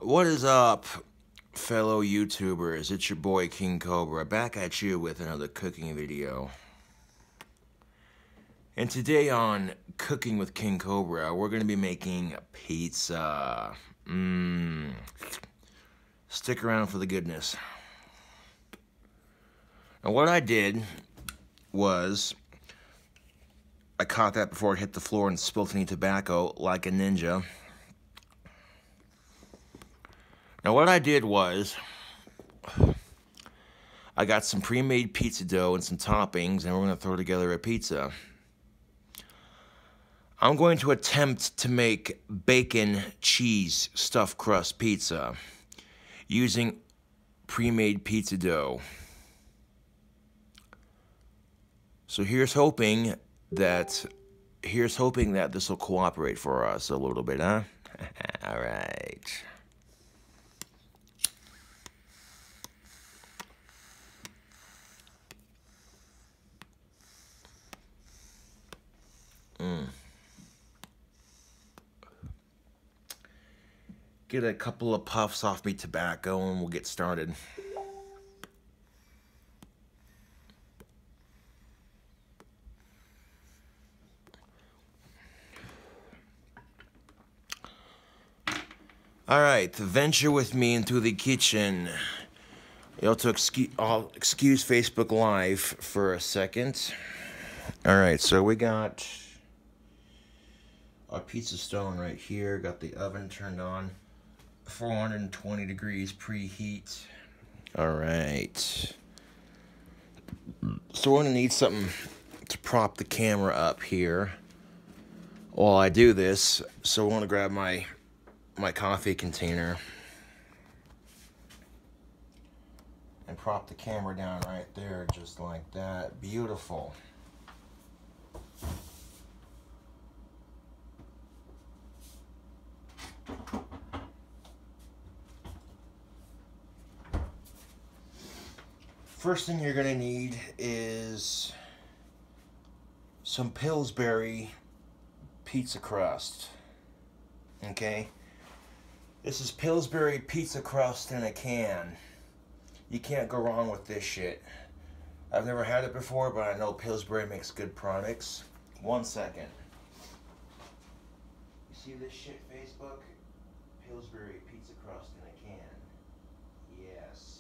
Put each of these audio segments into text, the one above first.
What is up, fellow YouTubers? It's your boy King Cobra, back at you with another cooking video. And today on Cooking with King Cobra, we're going to be making pizza. Stick around for the goodness. Now what I did was, I caught that before it hit the floor and spilt any tobacco like a ninja. Now what I did was, I got some pre-made pizza dough and some toppings, and we're going to throw together a pizza. I'm going to attempt to make bacon cheese stuffed crust pizza using pre-made pizza dough. So here's hoping that this will cooperate for us a little bit, huh? All right. Get a couple of puffs off me tobacco and we'll get started. Alright, venture with me into the kitchen. You have to excuse Facebook Live for a second. Alright, so we got our pizza stone right here. Got the oven turned on. 420 degrees preheat. Alright. So we're going to need something to prop the camera up here while I do this. So I want to grab my coffee container and prop the camera down right there, just like that. Beautiful. First thing you're gonna need is some Pillsbury pizza crust. Okay? This is Pillsbury pizza crust in a can. You can't go wrong with this shit. I've never had it before, but I know Pillsbury makes good products. 1 second. You see this shit, Facebook? Pillsbury pizza crust in a can. Yes.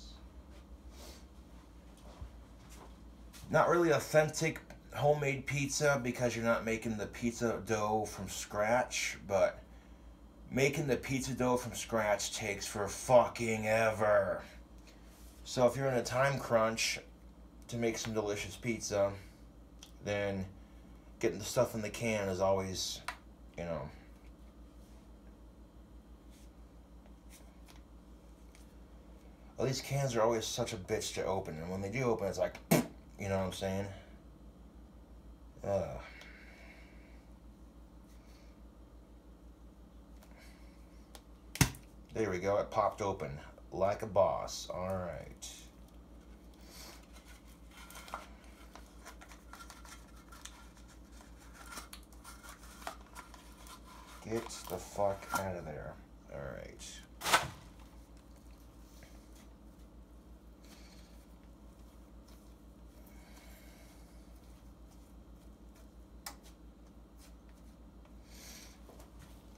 Not really authentic homemade pizza because you're not making the pizza dough from scratch, but making the pizza dough from scratch takes for fucking ever. So if you're in a time crunch to make some delicious pizza, then getting the stuff in the can is always, you know. Well, these cans are always such a bitch to open, and when they do open, it's like, you know what I'm saying? There we go, it popped open like a boss. Alright. Get the fuck out of there. Alright.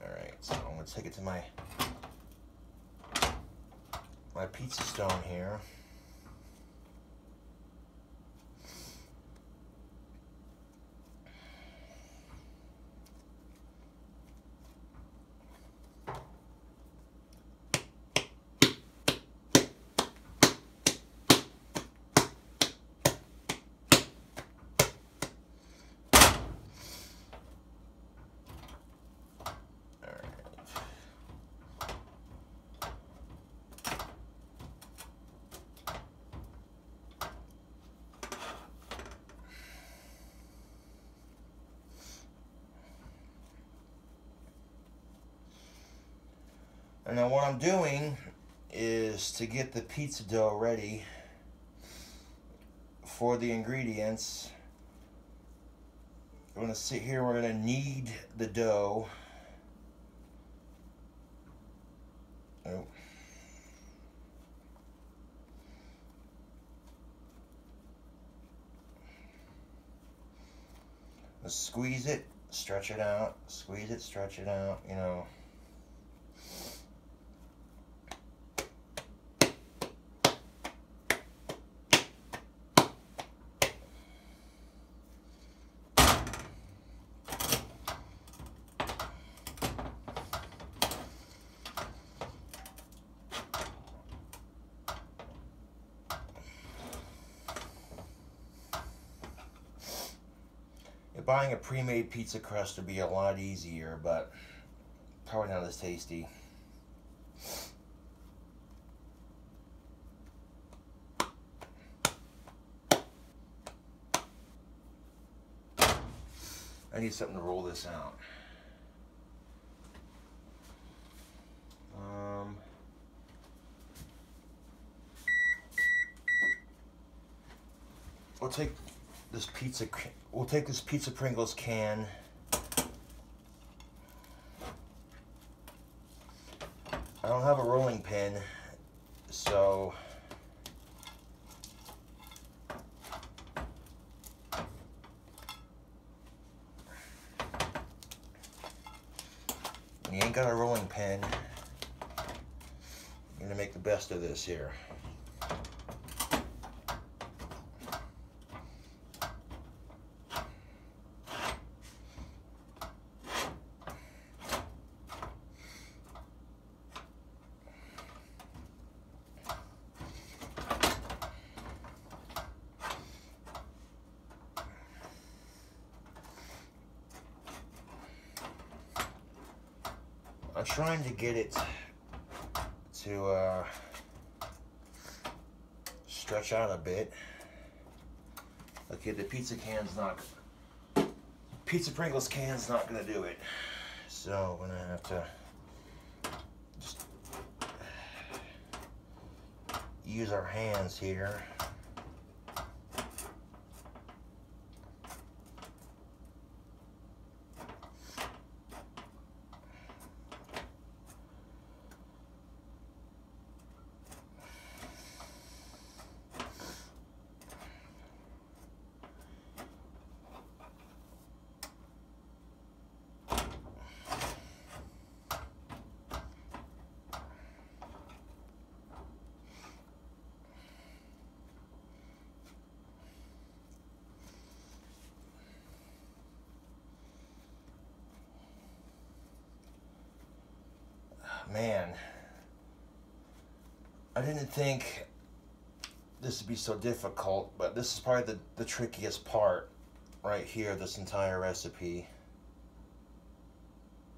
Alright, so I'm going to take it to my pizza stone here. And now what I'm doing is to get the pizza dough ready for the ingredients. We're going to sit here, we're going to knead the dough Oh. Let's squeeze it, stretch it out, squeeze it, stretch it out, you know. Buying a pre-made pizza crust would be a lot easier, but probably not as tasty. I need something to roll this out. We'll take this pizza Pringles can. I don't have a rolling pin, so you ain't got a rolling pin. I'm gonna make the best of this here. I'm trying to get it to stretch out a bit. Okay, the pizza Pringles can's not gonna do it. So I'm gonna have to just use our hands here. Man, I didn't think this would be so difficult, but this is probably the trickiest part right here, this entire recipe,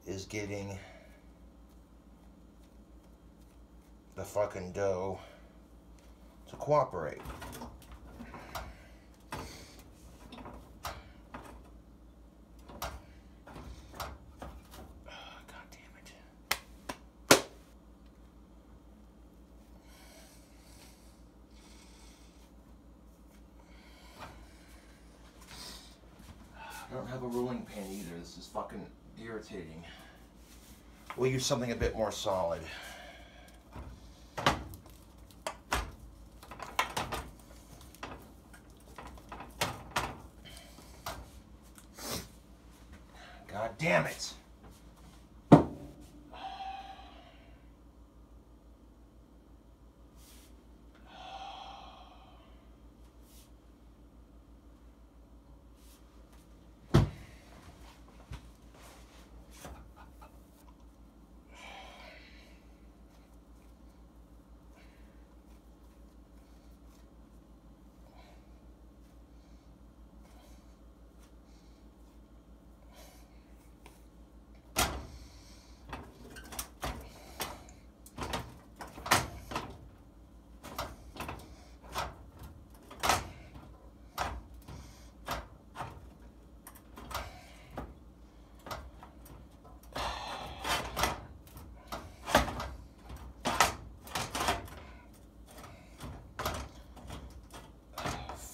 is getting the fucking dough to cooperate. I don't have a rolling pin either. This is fucking irritating. We'll use something a bit more solid. God damn it.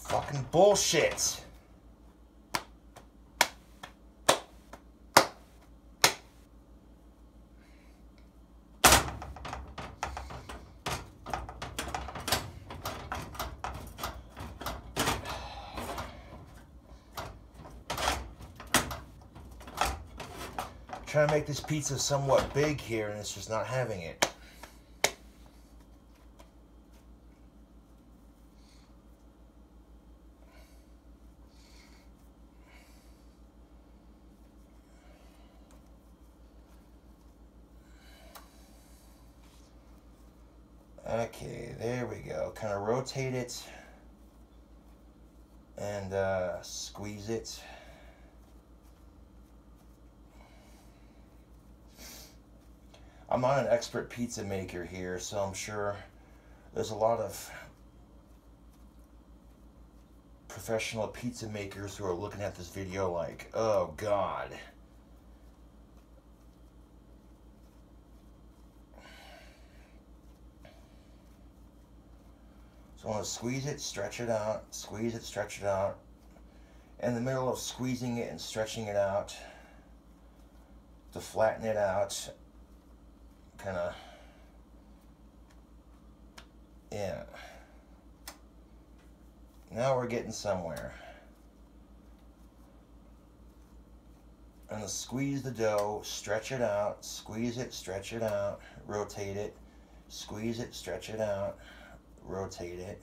Fucking bullshit. trying to make this pizza somewhat big here, and it's just not having it. Okay, there we go. Kind of rotate it and squeeze it. I'm not an expert pizza maker here, so I'm sure there's a lot of professional pizza makers who are looking at this video like, oh God. So I want to squeeze it, stretch it out, squeeze it, stretch it out. In the middle of squeezing it and stretching it out, to flatten it out, kind of, yeah. Now we're getting somewhere. I'm going to squeeze the dough, stretch it out, squeeze it, stretch it out, rotate it, squeeze it, stretch it out, rotate it.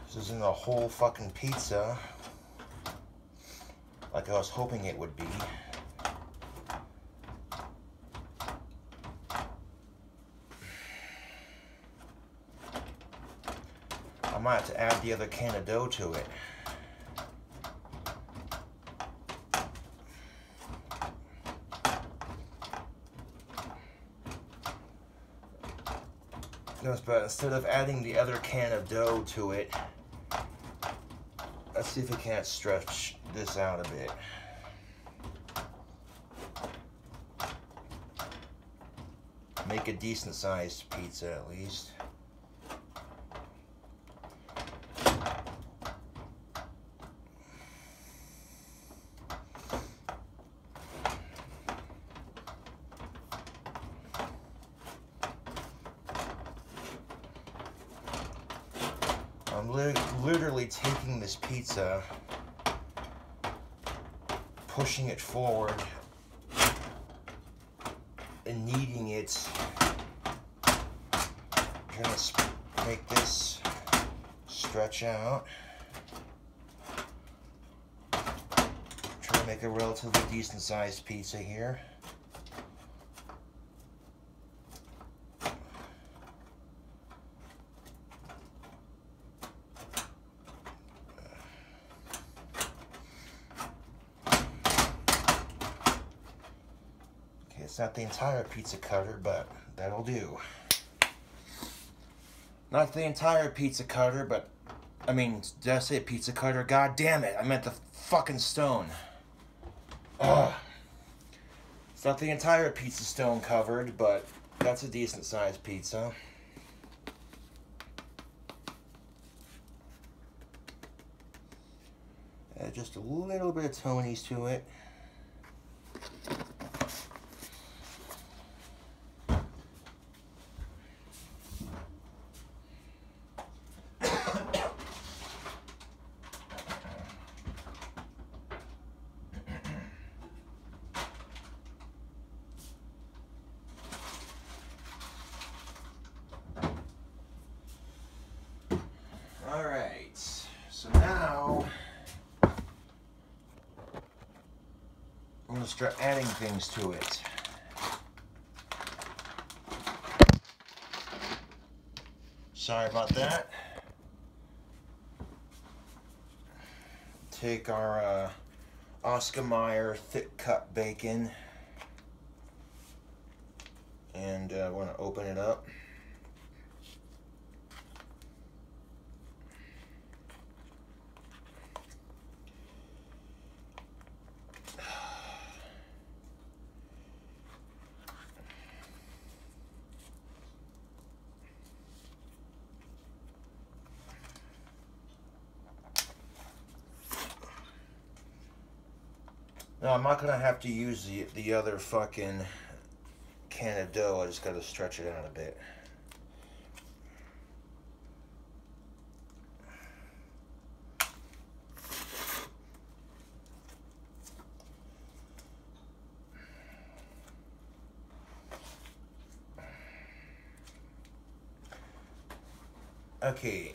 This isn't a whole fucking pizza like I was hoping it would be. I might have to add the other can of dough to it. Notice, but instead of adding the other can of dough to it, let's see if we can't stretch this out a bit. Make a decent sized pizza at least. I'm literally taking this pizza, pushing it forward, and kneading it. I'm trying to make this stretch out. Trying to make a relatively decent sized pizza here. It's not the entire pizza cutter, but that'll do. Not the entire pizza cutter, but I mean, did I say pizza cutter? God damn it, I meant the fucking stone. Ugh. It's not the entire pizza stone covered, but that's a decent sized pizza. Add just a little bit of Tony's to it. Alright, so now I'm going to start adding things to it. Sorry about that. Take our Oscar Mayer thick cut bacon and we're going to open it up. No, I'm not gonna have to use the other fucking can of dough. I just gotta stretch it out a bit. Okay,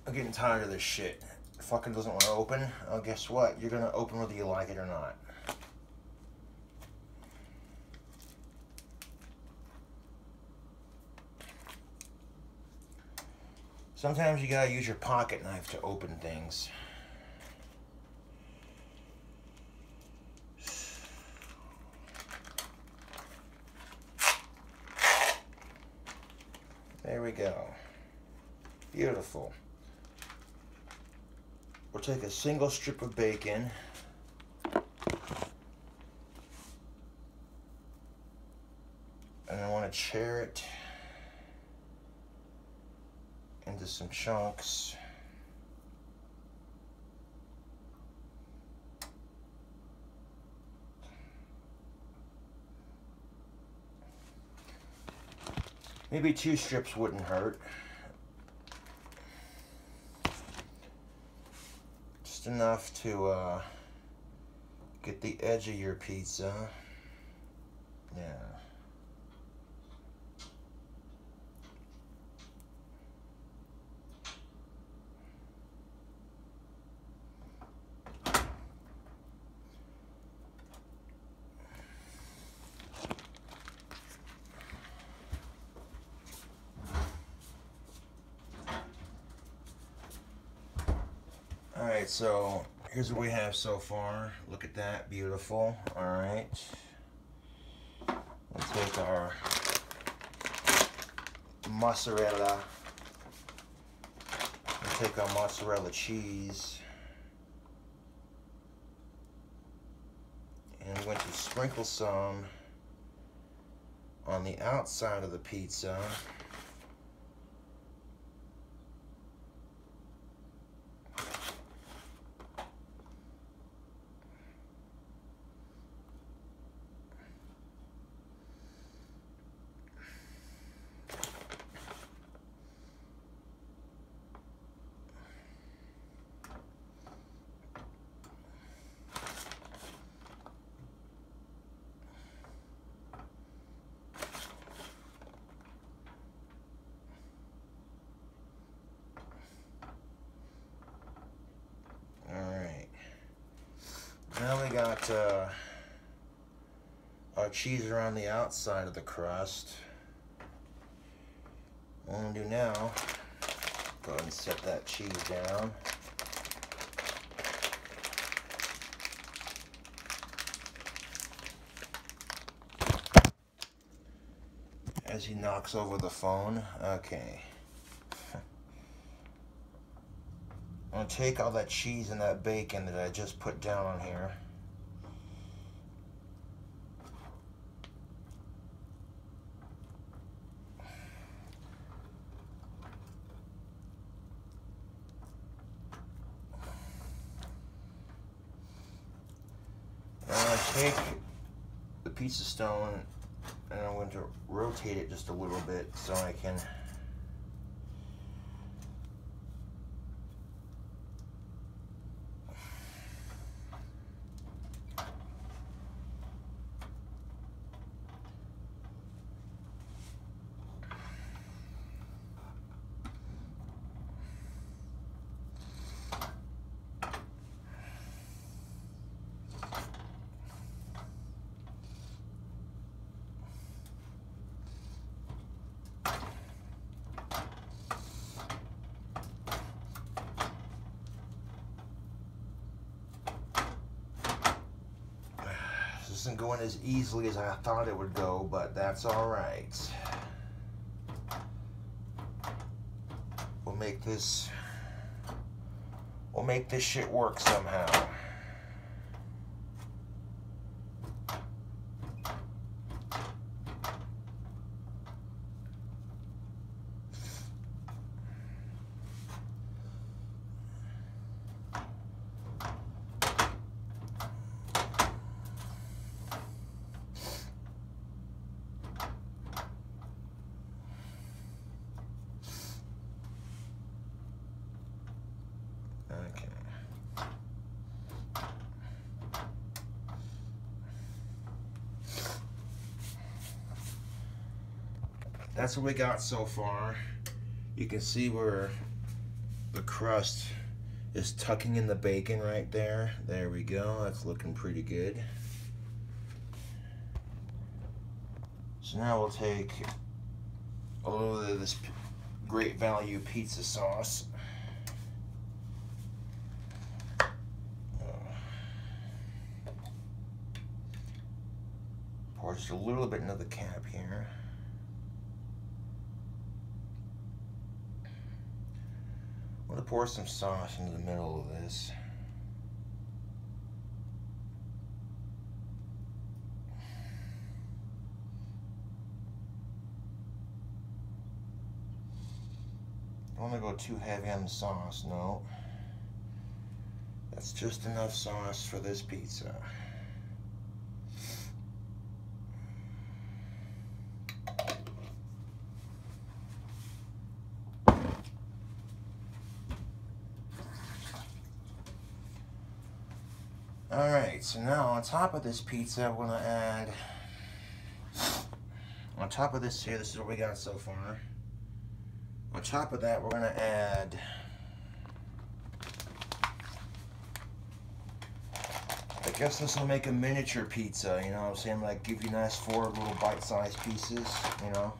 I'm getting tired of this shit. It fucking doesn't want to open. Oh, guess what? You're gonna open whether you like it or not. Sometimes you gotta use your pocket knife to open things. There we go. Beautiful. We'll take a single strip of bacon. And I want to tear it into some chunks. Maybe 2 strips wouldn't hurt. Just enough to get the edge of your pizza. Yeah. Alright, so here's what we have so far. Look at that, beautiful. Alright. We'll take our mozzarella. We'll take our mozzarella cheese. And I'm going to sprinkle some on the outside of the pizza. Now we got our cheese around the outside of the crust. What I'm gonna do now, go ahead and set that cheese down. As he knocks over the phone. Okay. I'm gonna take all that cheese and that bacon that I just put down on here. And I'm gonna take the pizza stone and I'm going to rotate it just a little bit so I can isn't going as easily as I thought it would go, but that's all right. We'll make this shit work somehow. that's what we got so far. You can see where the crust is tucking in the bacon right there. There we go. That's looking pretty good. So now we'll take a little bit of this Great Value pizza sauce. Pour just a little bit into the cap here. I'm going to pour some sauce into the middle of this. Don't want to go too heavy on the sauce, no. That's just enough sauce for this pizza. Alright, so now on top of this pizza, we're going to add, on top of this here, this is what we got so far. On top of that, we're going to add I guess this will make a miniature pizza, you know what I'm saying? Like give you nice 4 little bite-sized pieces, you know?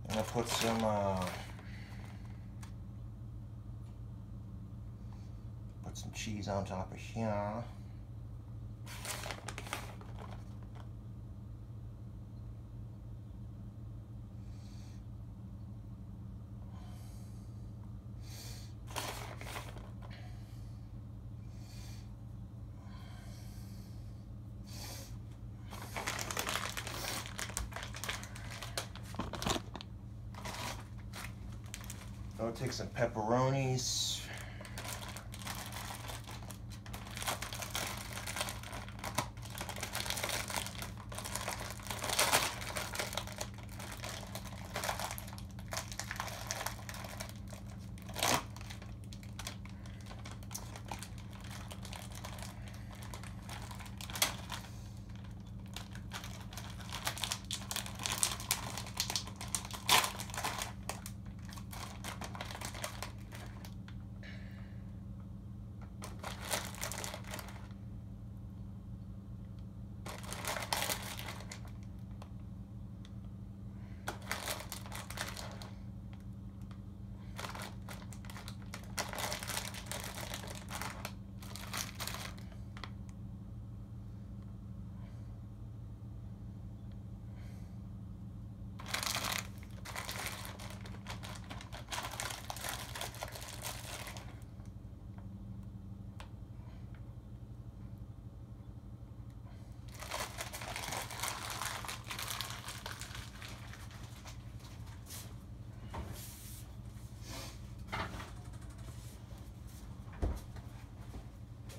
I'm gonna put some cheese on top of here. I'll take some pepperonis.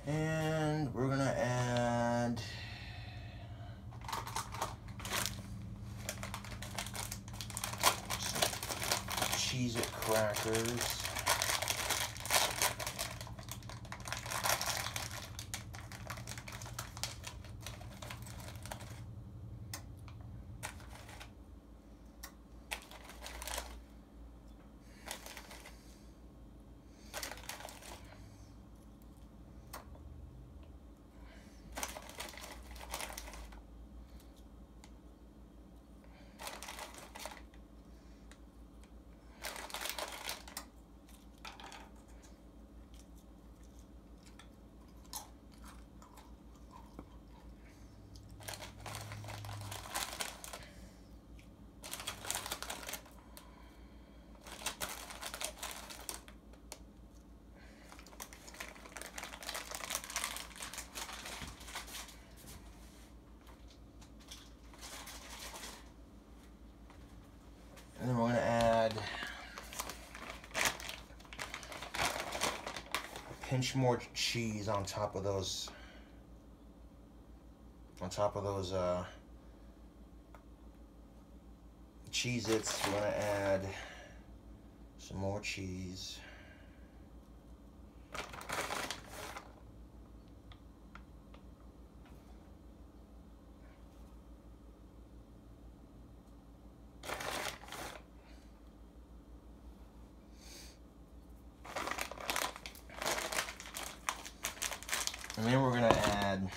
And we're gonna add some Cheez-It crackers. And then we're going to add a pinch more cheese on top of those Cheez-Its, we're gonna add some more cheese. And then we're gonna add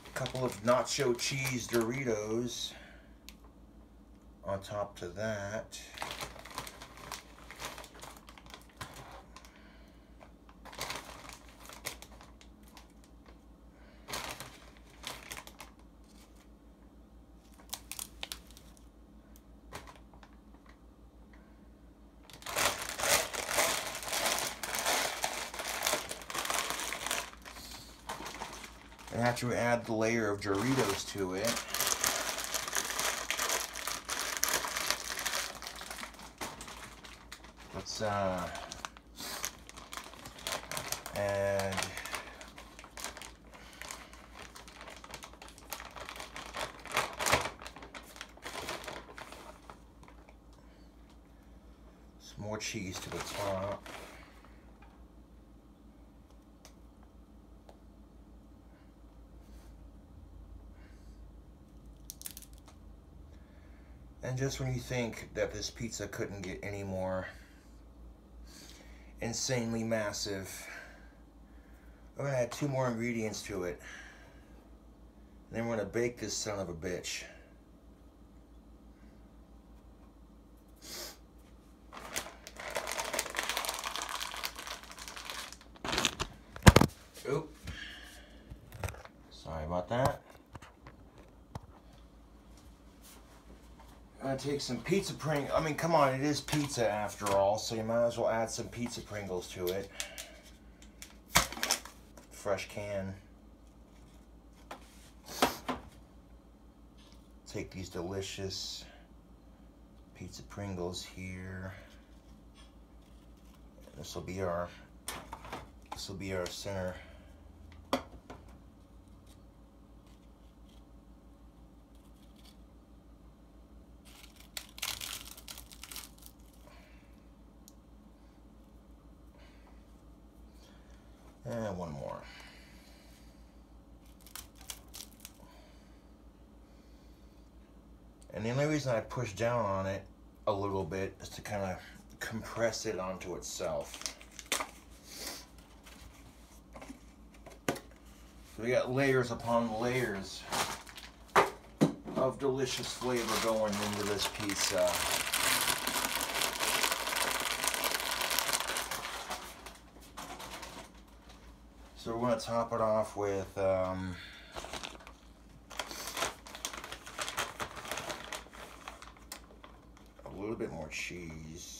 a couple of nacho cheese Doritos on top to that. And after we add the layer of Doritos to it, let's add some more cheese to the top. And just when you think that this pizza couldn't get any more insanely massive, we're gonna add 2 more ingredients to it. And then we're gonna bake this son of a bitch. Oop. Sorry about that. I'm gonna take some pizza Pringles. I mean, come on, it is pizza after all, so you might as well add some pizza Pringles to it. Fresh can. Take these delicious pizza Pringles here. This will be our center. And one more. And the only reason I push down on it a little bit is to kind of compress it onto itself. So we got layers upon layers of delicious flavor going into this pizza. So we're going to top it off with a little bit more cheese.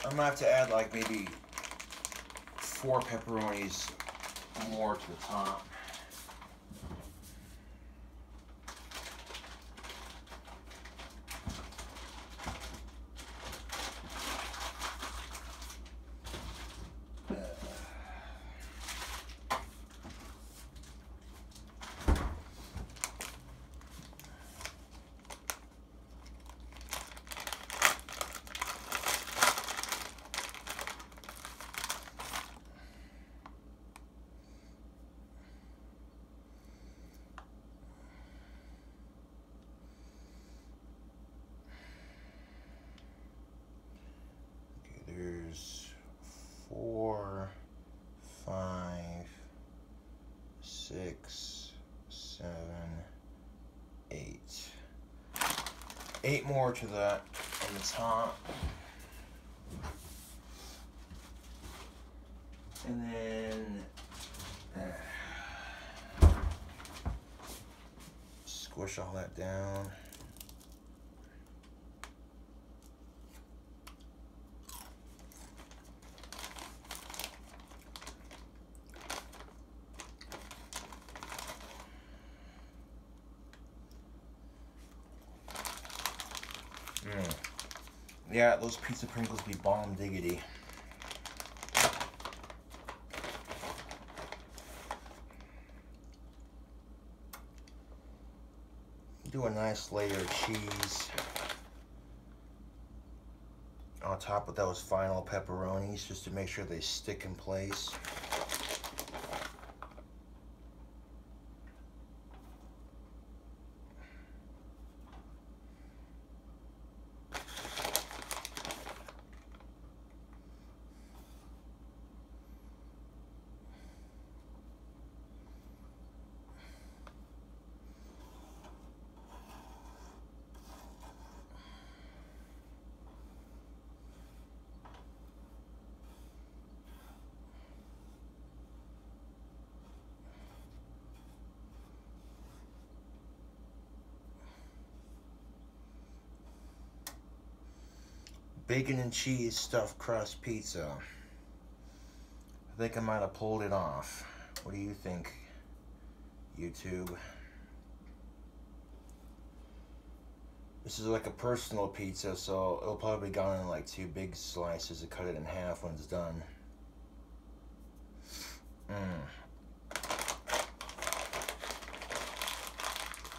I'm gonna have to add like maybe 4 pepperonis more to the top. 6, 7, 8. 8 more to that on the top. And then squish all that down. Yeah, those pizza Pringles be bomb diggity. Do a nice layer of cheese on top of those final pepperonis just to make sure they stick in place. Bacon and cheese stuffed crust pizza. I think I might have pulled it off. What do you think, YouTube? This is like a personal pizza, so it'll probably be gone in like 2 big slices to cut it in half when it's done.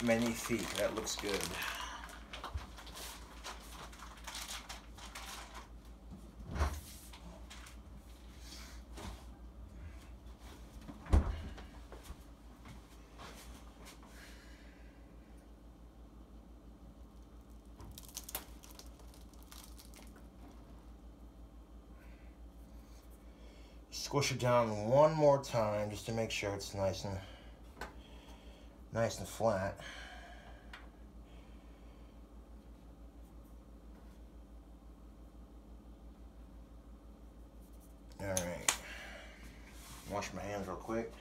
Magnifique, that looks good. Squish it down one more time just to make sure it's nice and flat. All right. Wash my hands real quick.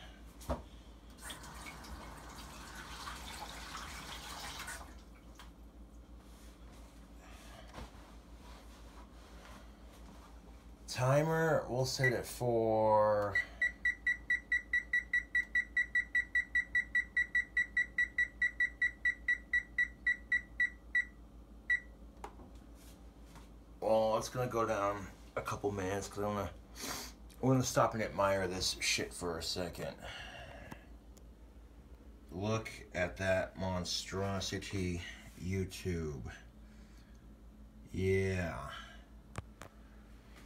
Timer, we'll set it for it's gonna go down a couple minutes because we're gonna stop and admire this shit for a second. Look at that monstrosity, YouTube. Yeah.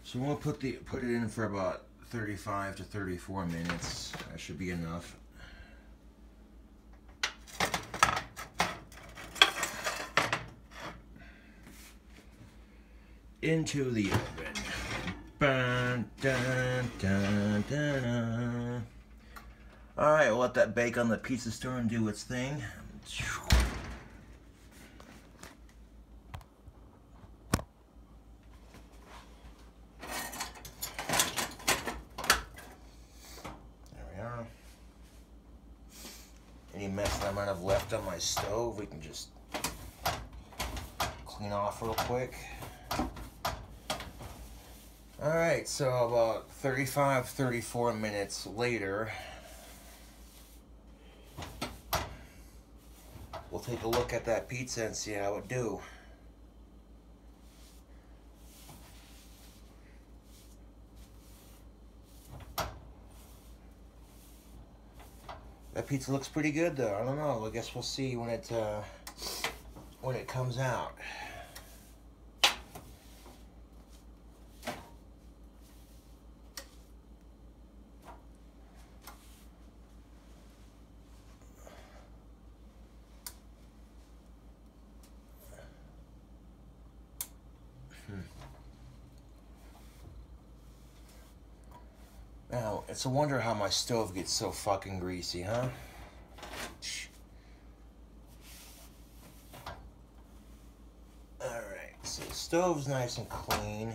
So we'll put it in for about 35 to 34 minutes. That should be enough. Into the oven. Dun, dun, dun, dun, dun. All right, we'll let that bake on the pizza store and do its thing. Any mess that I might have left on my stove, we can just clean off real quick. Alright, so about 35, 34 minutes later, we'll take a look at that pizza and see how it do. That pizza looks pretty good though. I don't know. I guess we'll see when it comes out. Now, it's a wonder how my stove gets so fucking greasy, huh? So the stove's nice and clean.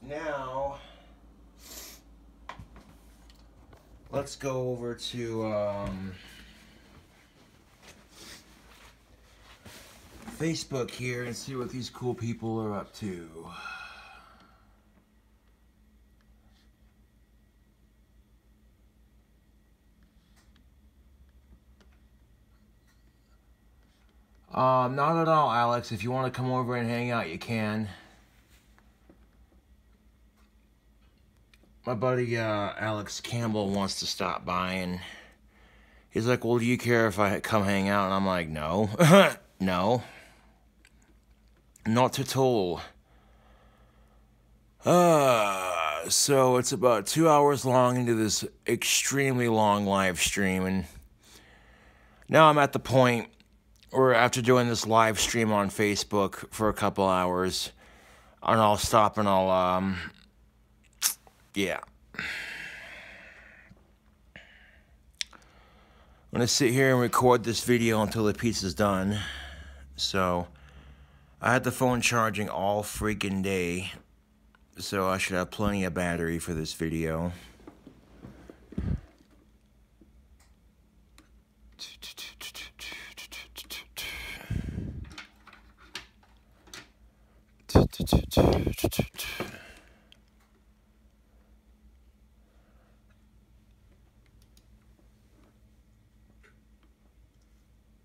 Now, let's go over to Facebook here and see what these cool people are up to. Not at all, Alex. If you want to come over and hang out, you can. My buddy Alex Campbell wants to stop by, and he's like, well, do you care if I come hang out? And I'm like, no. No. Not at all. So it's about 2 hours long into this extremely long live stream, and now I'm at the point where after doing this live stream on Facebook for a couple hours, and I'll stop and I'll, yeah. I'm gonna sit here and record this video until the pizza's done. So, I had the phone charging all freaking day, so I should have plenty of battery for this video.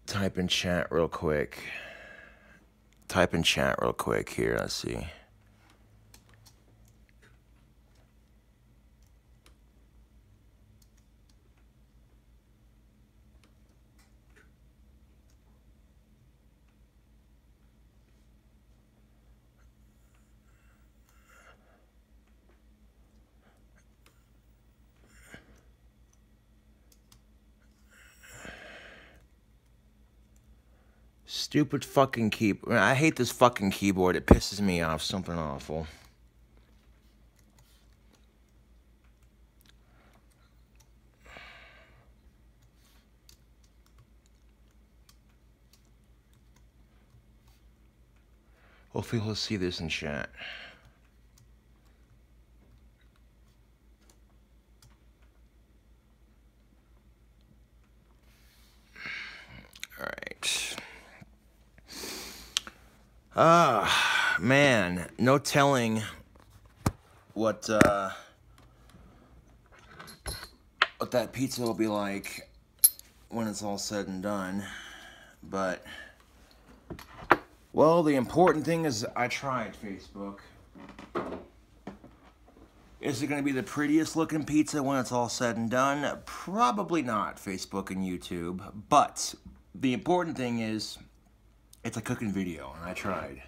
Type in chat real quick. Type in chat real quick here, let's see. Stupid fucking keyboard. I hate this fucking keyboard. It pisses me off. Something awful. Hopefully he'll see this in chat. Alright. Man, no telling what that pizza will be like when it's all said and done. But, well, the important thing is I tried, Facebook. Is it going to be the prettiest looking pizza when it's all said and done? Probably not, Facebook and YouTube. But the important thing is it's a cooking video, and I tried.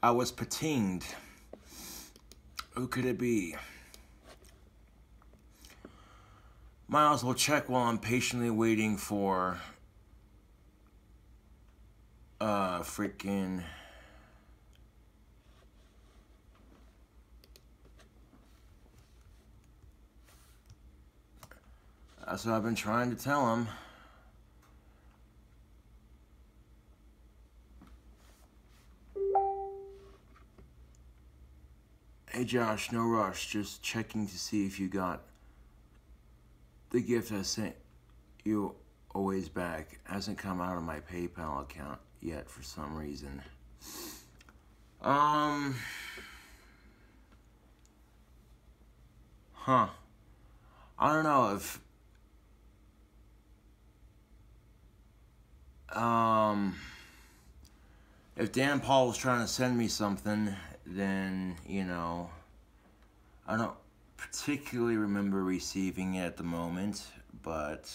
I was patinged. Who could it be? Might as well check while I'm patiently waiting for freaking that's what I've been trying to tell him. Hey Josh, no rush, just checking to see if you got the gift I sent you a ways back. Hasn't come out of my PayPal account yet for some reason. Huh. I don't know if Dan Paul was trying to send me something, then, you know, I don't particularly remember receiving it at the moment, but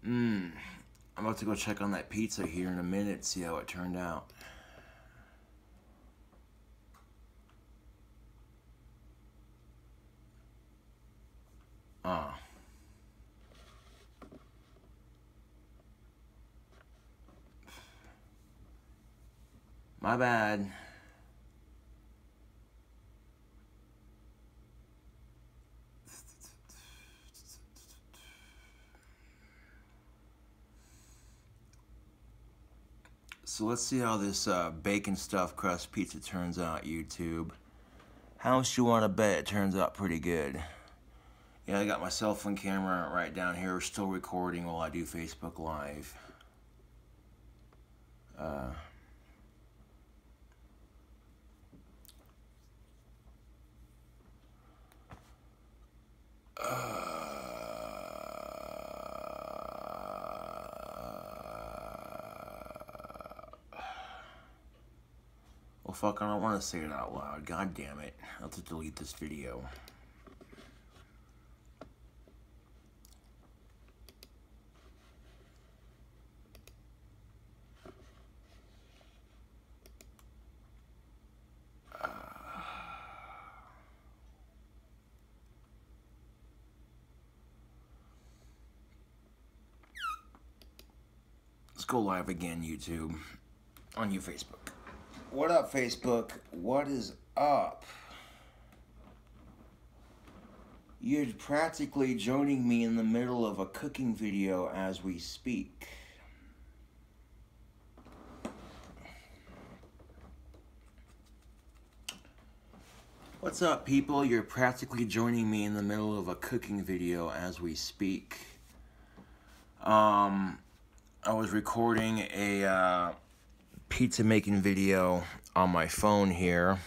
I'm about to go check on that pizza here in a minute, see how it turned out. My bad. So let's see how this bacon stuffed crust pizza turns out, YouTube. How much you want to bet it turns out pretty good? Yeah, I got my cell phone camera right down here, still recording while I do Facebook Live. Well, fuck, I don't want to say it out loud. God damn it. I'll have to delete this video. Let's go live again, YouTube. On you, Facebook. What up, Facebook? What is up? You're practically joining me in the middle of a cooking video as we speak. What's up, people? You're practically joining me in the middle of a cooking video as we speak. I was recording a pizza making video on my phone here.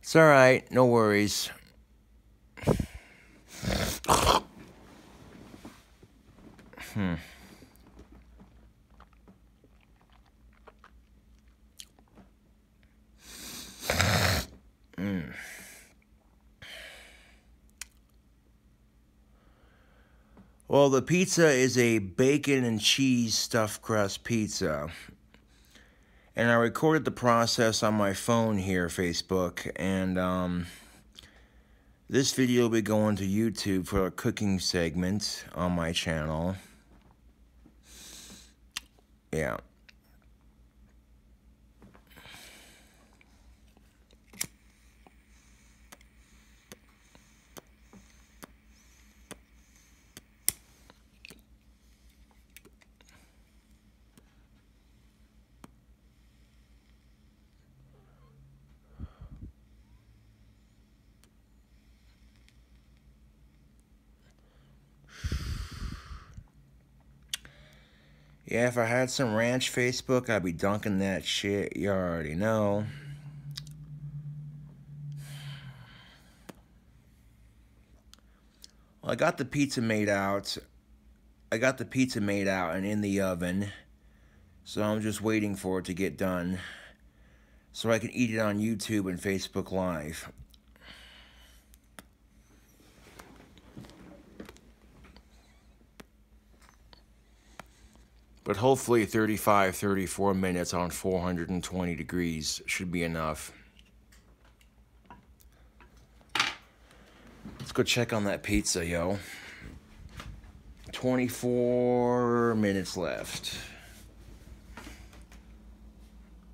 It's alright, no worries. Well, the pizza is a bacon and cheese stuffed crust pizza. And I recorded the process on my phone here, Facebook, and this video will be going to YouTube for a cooking segment on my channel. Yeah. Yeah, if I had some ranch, Facebook, I'd be dunking that shit. You already know. Well, I got the pizza made out. And in the oven. So I'm just waiting for it to get done so I can eat it on YouTube and Facebook Live. But hopefully 35, 34 minutes on 420 degrees should be enough. Let's go check on that pizza, yo. 24 minutes left.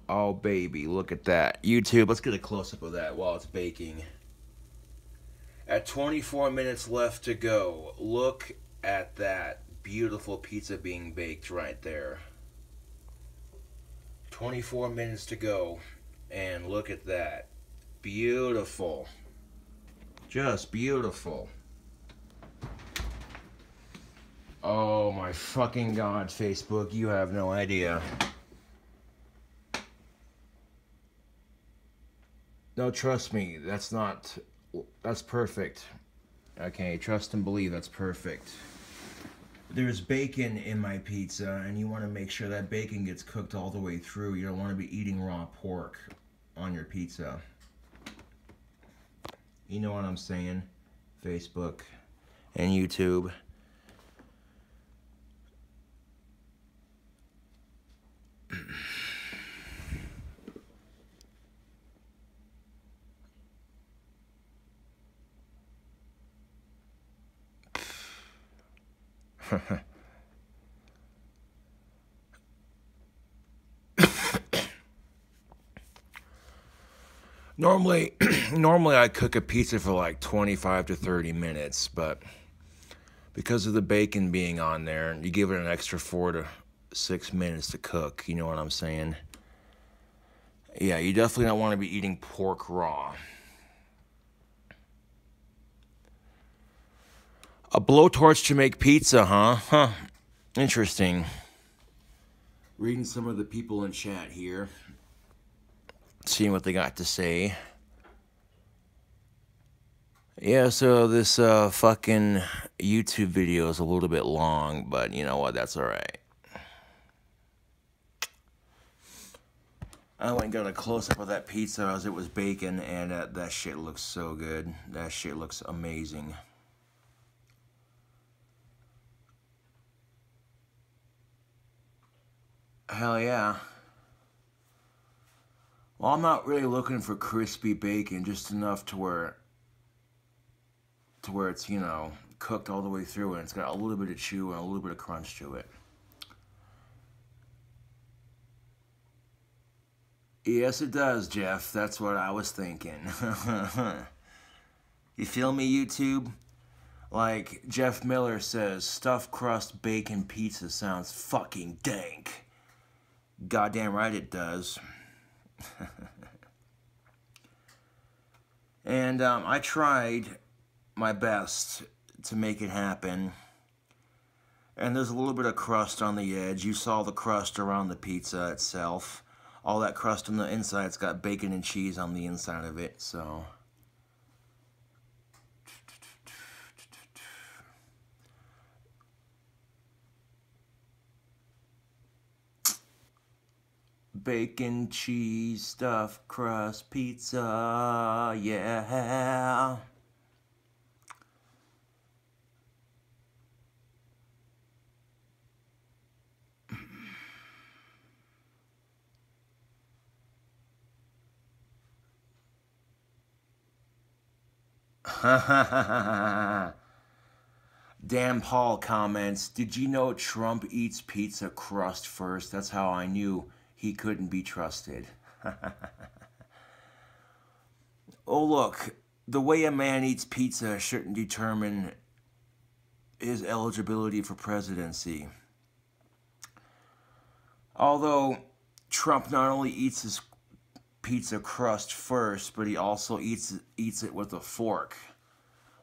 Oh, baby, look at that. YouTube, let's get a close-up of that while it's baking. At 24 minutes left to go, look at that beautiful pizza being baked right there. 24 minutes to go, and look at that. Beautiful. Just beautiful. Oh my fucking god, Facebook, you have no idea. No, trust me, that's perfect. Okay, trust and believe, that's perfect. There's bacon in my pizza, and you want to make sure that bacon gets cooked all the way through. You don't want to be eating raw pork on your pizza. You know what I'm saying? Facebook and YouTube. Normally, normally I cook a pizza for like 25 to 30 minutes, but because of the bacon being on there, you give it an extra 4 to 6 minutes to cook. You know what I'm saying? Yeah, you definitely don't want to be eating pork raw. A blowtorch to make pizza, huh? Huh. Interesting. Reading some of the people in chat here. Seeing what they got to say. Yeah, so this fucking YouTube video is a little bit long, but you know what? That's alright. I went and got a close-up of that pizza as it was bacon, and that shit looks so good. That shit looks amazing. Hell yeah. Well, I'm not really looking for crispy bacon, just enough to where it's, you know, cooked all the way through, and it's got a little bit of chew and a little bit of crunch to it. Yes, it does, Jeff. That's what I was thinking. You feel me, YouTube? Like Jeff Miller says, stuffed crust bacon pizza sounds fucking dank. Goddamn right it does. And I tried my best to make it happen. And there's a little bit of crust on the edge. You saw the crust around the pizza itself. All that crust on the inside, it's got bacon and cheese on the inside of it, so. Bacon, cheese, stuffed crust, pizza, yeah. Dan Paul comments, did you know Trump eats pizza crust first? That's how I knew he couldn't be trusted. Oh, look, the way a man eats pizza shouldn't determine his eligibility for presidency. Although Trump not only eats his pizza crust first, but he also eats it with a fork.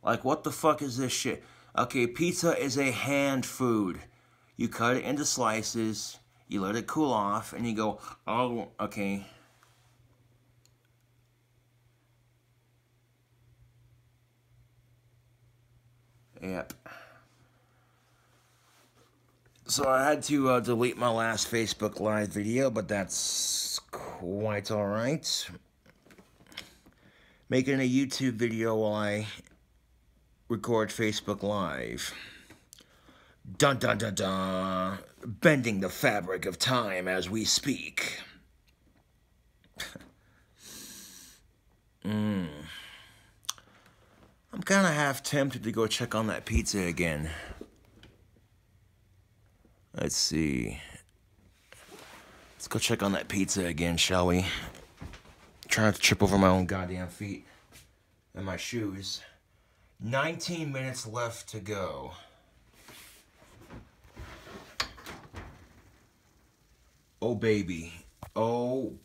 Like, what the fuck is this shit? Okay, pizza is a hand food. You cut it into slices, you let it cool off, and you go, oh, okay. Yep. So I had to delete my last Facebook Live video, but that's quite alright. Making a YouTube video while I record Facebook Live. Dun dun dun dun. Bending the fabric of time as we speak. I'm kind of half tempted to go check on that pizza again. Let's see. Let's go check on that pizza again, shall we? Trying to trip over my own goddamn feet and my shoes. 19 minutes left to go. Oh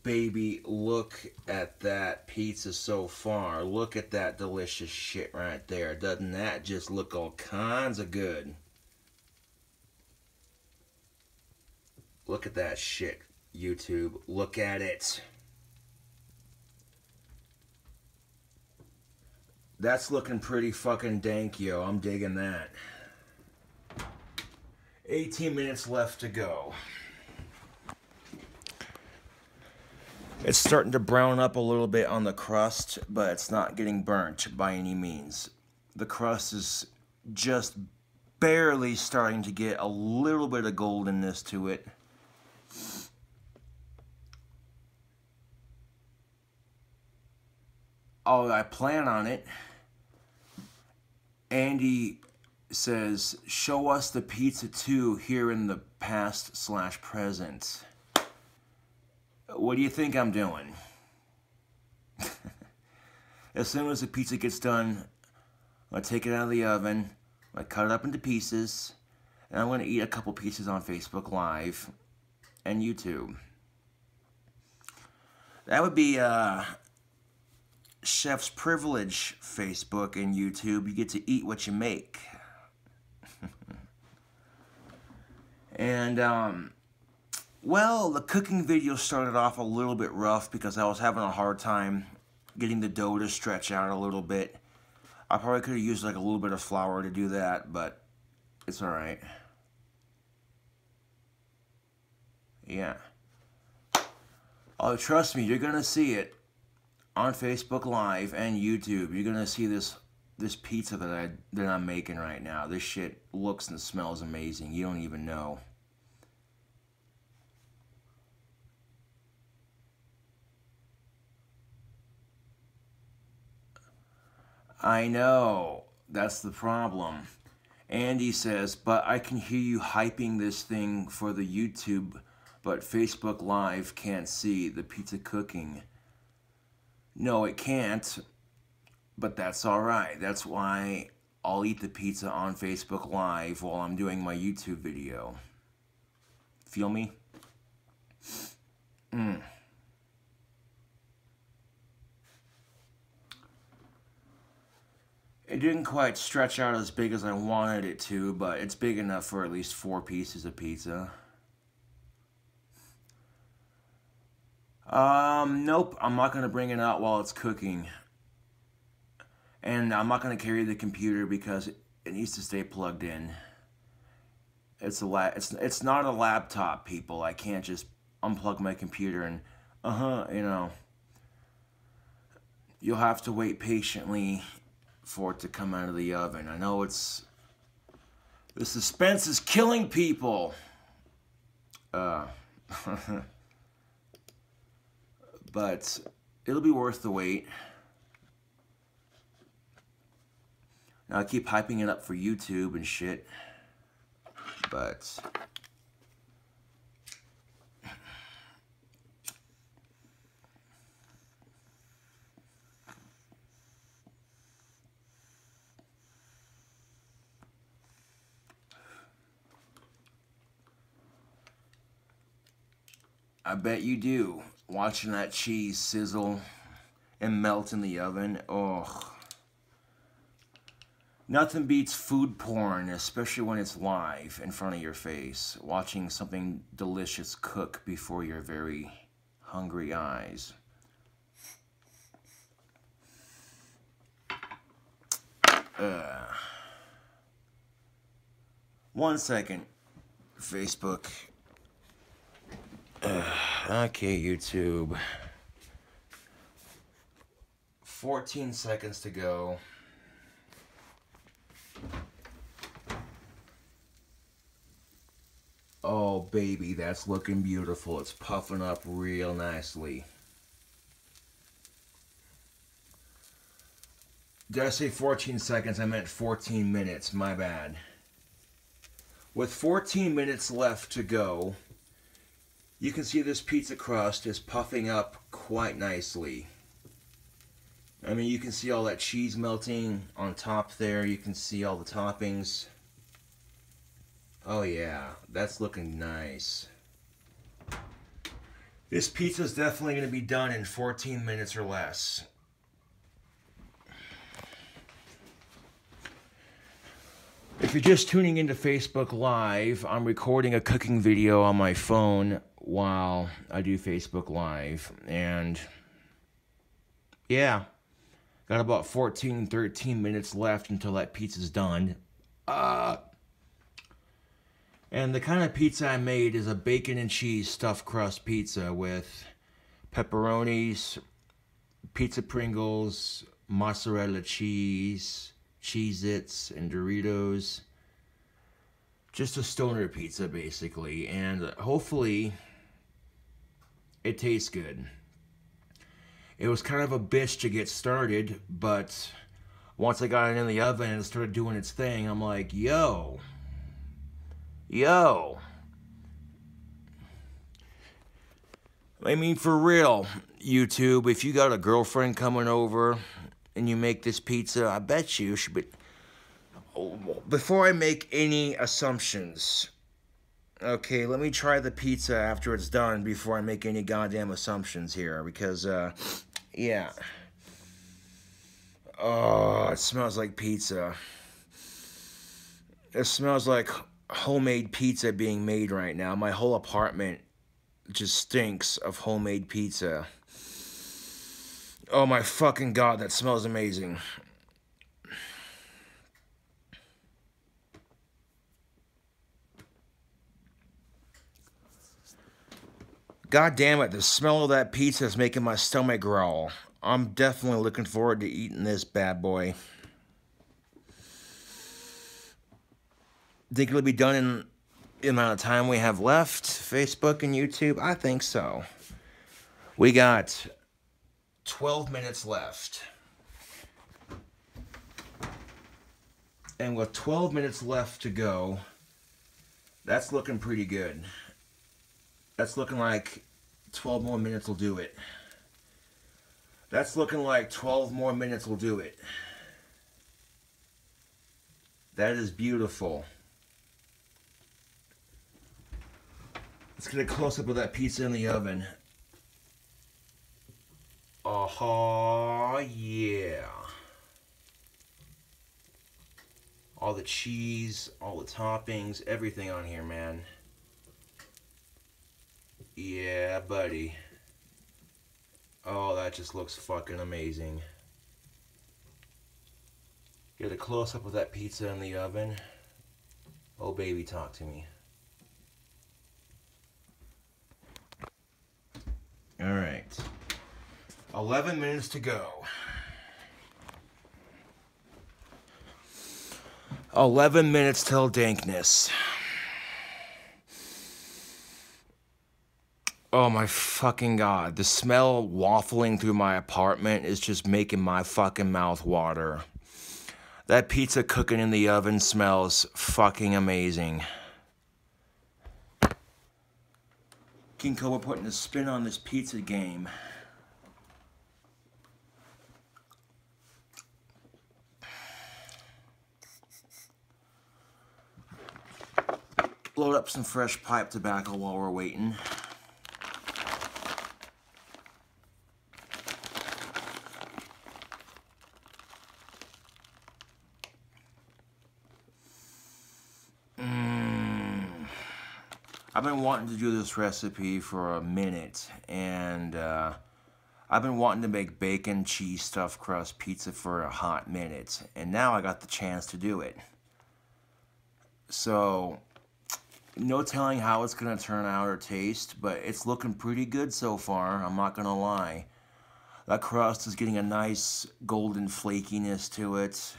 baby, look at that pizza so far. Look at that delicious shit right there. Doesn't that just look all kinds of good? Look at that shit, YouTube. Look at it. That's looking pretty fucking dank, yo. I'm digging that. 18 minutes left to go. It's starting to brown up a little bit on the crust, but it's not getting burnt by any means. The crust is just barely starting to get a little bit of goldenness to it. Oh, I plan on it. Andy says, show us the pizza too here in the past/present. What do you think I'm doing? As soon as the pizza gets done, I take it out of the oven, I cut it up into pieces, and I'm going to eat a couple pieces on Facebook Live and YouTube. That would be Chef's Privilege, Facebook and YouTube. You get to eat what you make. And, well, the cooking video started off a little bit rough because I was having a hard time getting the dough to stretch out a little bit. I probably could have used like a little bit of flour to do that, but it's alright. Yeah. Oh, trust me, you're gonna see it on Facebook Live and YouTube. You're gonna see this pizza that I'm making right now. This shit looks and smells amazing. You don't even know. I know. That's the problem. Andy says, but I can hear you hyping this thing for the YouTube, but Facebook Live can't see the pizza cooking. No, it can't, but that's alright. That's why I'll eat the pizza on Facebook Live while I'm doing my YouTube video. Feel me? It didn't quite stretch out as big as I wanted it to, but it's big enough for at least 4 pieces of pizza. Nope, I'm not going to bring it out while it's cooking. And I'm not going to carry the computer because it needs to stay plugged in. It's not a laptop, people. I can't just unplug my computer and, you know. You'll have to wait patiently for it to come out of the oven. I know the suspense is killing people. But it'll be worth the wait. Now I keep hyping it up for YouTube and shit, but I bet you do. Watching that cheese sizzle and melt in the oven, oh. Nothing beats food porn, especially when it's live in front of your face. Watching something delicious cook before your very hungry eyes. One second, Facebook. Okay, YouTube. 14 seconds to go. Oh, baby, that's looking beautiful. It's puffing up real nicely. Did I say 14 seconds? I meant 14 minutes. My bad. With 14 minutes left to go, you can see this pizza crust is puffing up quite nicely. I mean, you can see all that cheese melting on top there. You can see all the toppings. Oh yeah, that's looking nice. This pizza is definitely going to be done in 14 minutes or less. If you're just tuning into Facebook Live, I'm recording a cooking video on my phone while I do Facebook Live. And yeah, got about 13 minutes left until that pizza's done. And the kind of pizza I made is a bacon and cheese stuffed crust pizza with pepperonis, pizza Pringles, mozzarella cheese, Cheez-Its, and Doritos. Just a stoner pizza, basically. And hopefully, it tastes good. It was kind of a bitch to get started, but once I got it in the oven and it started doing its thing, I'm like, yo. I mean, for real, YouTube, if you got a girlfriend coming over and you make this pizza, I bet you should be... Before I make any assumptions, okay, let me try the pizza after it's done before I make any goddamn assumptions here, because, yeah. Oh, it smells like pizza. It smells like homemade pizza being made right now. My whole apartment just stinks of homemade pizza. Oh my fucking god, that smells amazing. God damn it, the smell of that pizza is making my stomach growl. I'm definitely looking forward to eating this bad boy. Think it'll be done in the amount of time we have left? Facebook and YouTube? I think so. We got 12 minutes left. And with 12 minutes left to go, that's looking pretty good. That's looking like 12 more minutes will do it. That's looking like 12 more minutes will do it. That is beautiful. Let's get a close-up of that pizza in the oven. Oh, yeah. All the cheese, all the toppings, everything on here, man. Yeah, buddy. Oh, that just looks fucking amazing. Get a close-up of that pizza in the oven. Oh, baby, talk to me. All right. 11 minutes to go. 11 minutes till dankness. Oh my fucking god. The smell waffling through my apartment is just making my fucking mouth water. That pizza cooking in the oven smells fucking amazing. King Cobra putting a spin on this pizza game. Load up some fresh pipe tobacco while we're waiting. I've been wanting to do this recipe for a minute, and I've been wanting to make bacon, cheese, stuffed crust pizza for a hot minute, and now I got the chance to do it. So, no telling how it's going to turn out or taste, but it's looking pretty good so far, I'm not going to lie. That crust is getting a nice golden flakiness to it.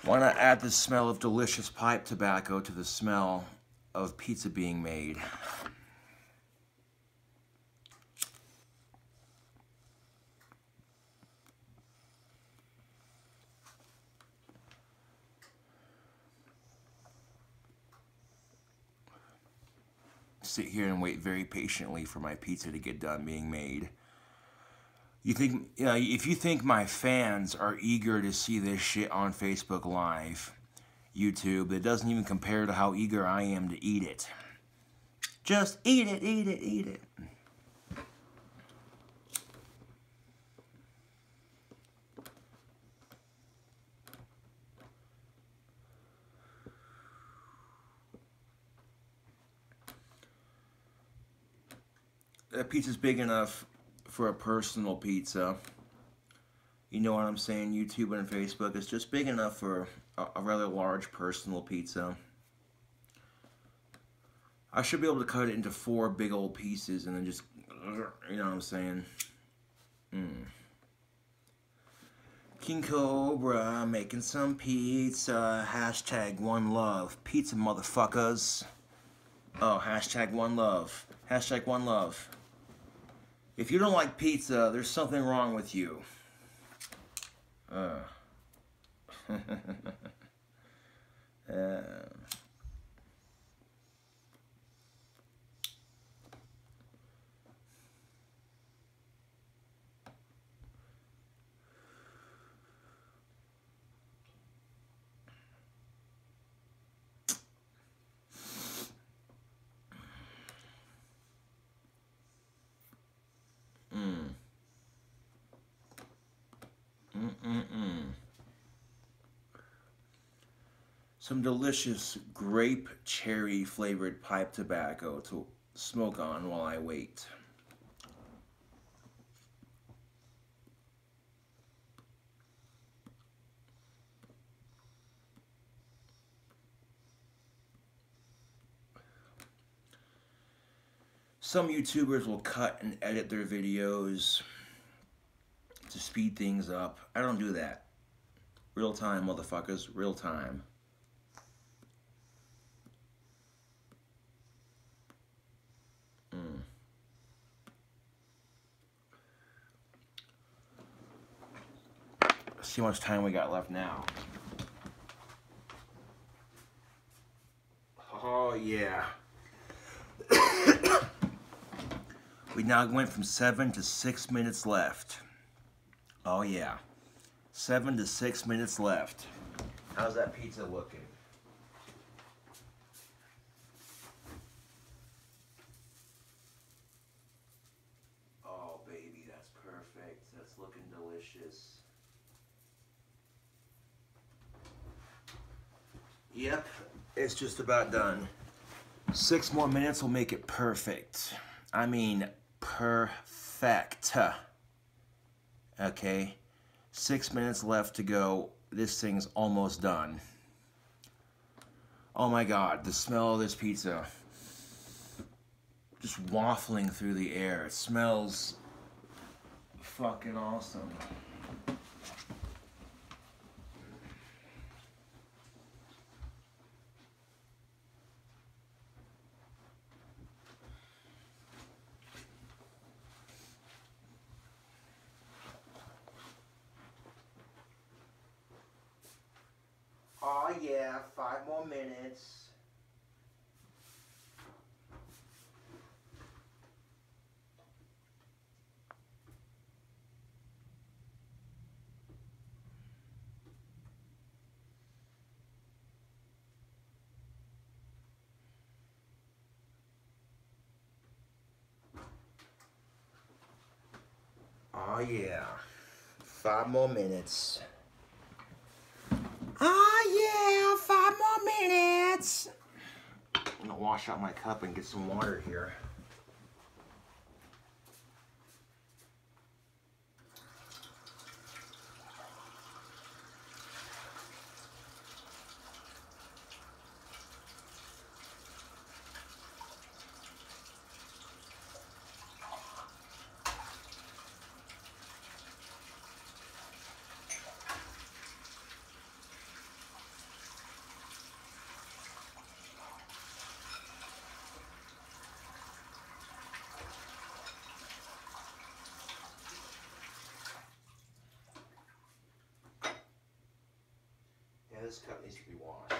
Why not add the smell of delicious pipe tobacco to the smell of pizza being made? Sit here and wait very patiently for my pizza to get done being made. You think, if you think my fans are eager to see this shit on Facebook Live, YouTube, it doesn't even compare to how eager I am to eat it. Just eat it, eat it, eat it. That pizza's big enough for a personal pizza. You know what I'm saying? YouTube and Facebook. It's just big enough for a rather large personal pizza. I should be able to cut it into 4 big old pieces and then just, you know what I'm saying? King Cobra making some pizza. Hashtag one love. Pizza motherfuckers. Oh, hashtag one love. Hashtag one love. If you don't like pizza, there's something wrong with you. Some delicious grape cherry flavored pipe tobacco to smoke on while I wait. Some YouTubers will cut and edit their videos to speed things up. I don't do that. Real time, motherfuckers. Real time. Let's see how much time we got left now. Oh, yeah. We now went from 7 to 6 minutes left. Oh, yeah. 7 to 6 minutes left. How's that pizza looking? Oh, baby, that's perfect. That's looking delicious. Yep, it's just about done. 6 more minutes will make it perfect. I mean, perfect. Okay, 6 minutes left to go. This thing's almost done. Oh my God, the smell of this pizza. Just waffling through the air. It smells fucking awesome. Oh yeah, 5 more minutes. Oh yeah, 5 more minutes. Oh yeah, 5 more minutes. I'm gonna wash out my cup and get some water here. Yeah, this cup needs to be washed.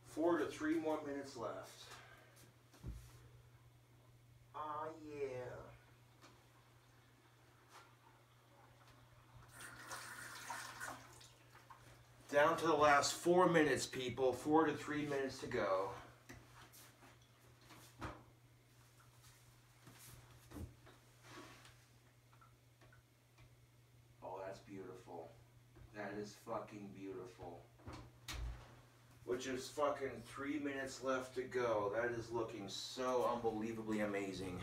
Four to 3 more minutes left. Oh yeah. Down to the last 4 minutes, people. 4 to 3 minutes to go. Oh, that's beautiful. That is fucking beautiful. Which is fucking 3 minutes left to go. That is looking so unbelievably amazing.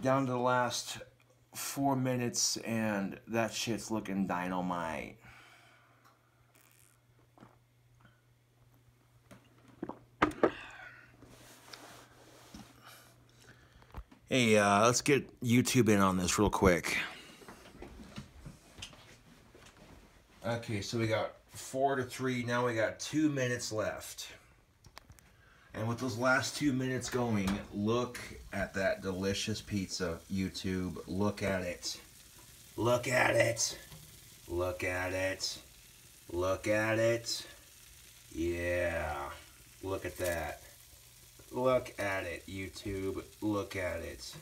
Down to the last 4 minutes and that shit's looking dynamite. Hey, let's get YouTube in on this real quick. Okay, so we got 4 to 3. Now we got 2 minutes left. And with those last 2 minutes going, look at that delicious pizza, YouTube. Look at it. Look at it. Look at it. Look at it. Yeah. Look at that. Look at it, YouTube. Look at it.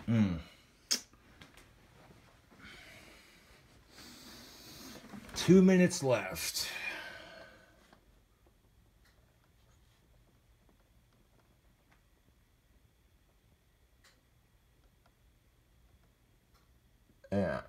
Mmm. 2 minutes left. Yeah.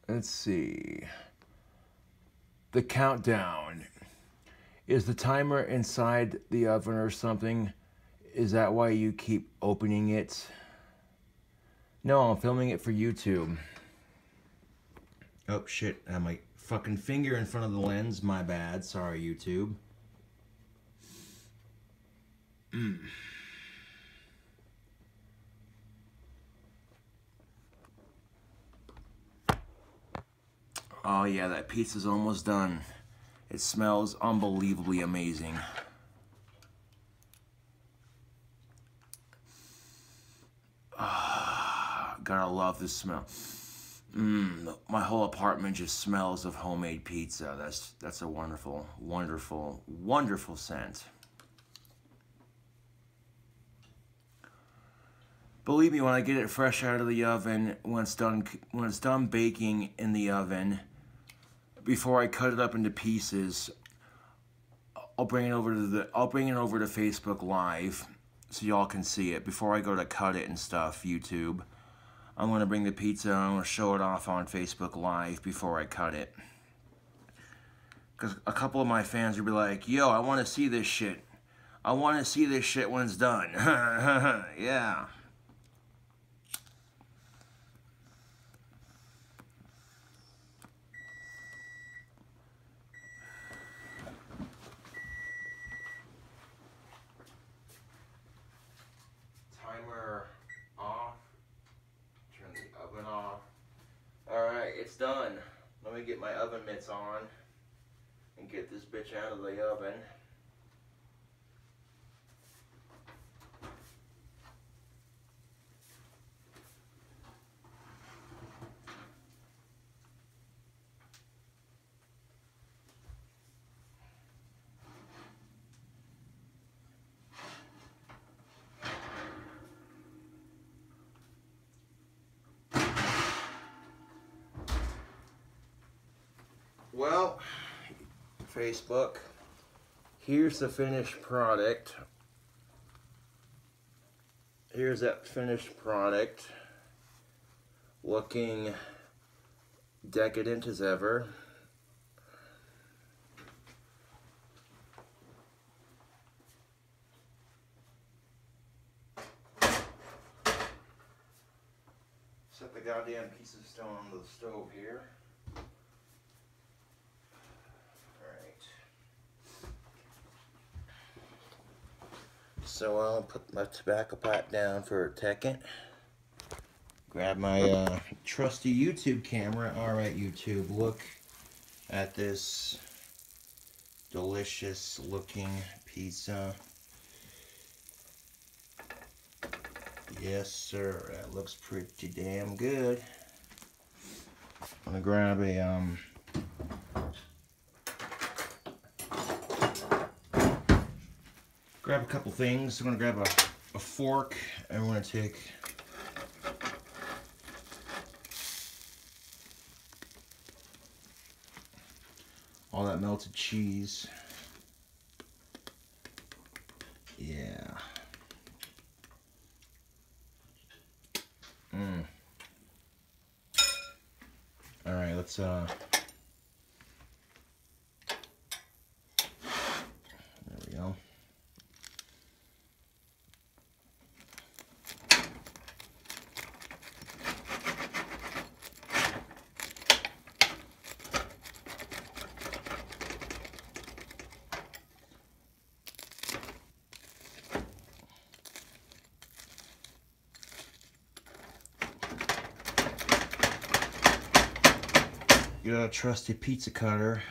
Let's see. The countdown. Is the timer inside the oven or something? Is that why you keep opening it? No, I'm filming it for YouTube. Oh shit, I have my fucking finger in front of the lens. My bad. Sorry, YouTube. Oh yeah, that pizza's almost done. It smells unbelievably amazing. Gotta love this smell. My whole apartment just smells of homemade pizza. That's a wonderful, wonderful, wonderful scent. Believe me, when I get it fresh out of the oven, when it's done baking in the oven, before I cut it up into pieces, I'll bring it over to Facebook Live so y'all can see it before I go to cut it and stuff. YouTube, I'm gonna bring the pizza and I'm gonna show it off on Facebook Live before I cut it, because a couple of my fans will be like, "Yo, I want to see this shit. I want to see this shit when it's done." Yeah. Timer off. Turn the oven off. Alright, it's done. Let me get my oven mitts on and get this bitch out of the oven. Well, Facebook, here's the finished product. Here's that finished product, looking decadent as ever. Set the goddamn piece of stone on the stove here. Alright. So I'll put my tobacco pipe down for a second. Grab my trusty YouTube camera. Alright, YouTube, look at this delicious looking pizza. Yes, sir. That looks pretty damn good. I'm gonna grab a couple things. I'm gonna grab a fork, and we're gonna take all that melted cheese. Yeah. All right, let's there we go. Get a trusty pizza cutter.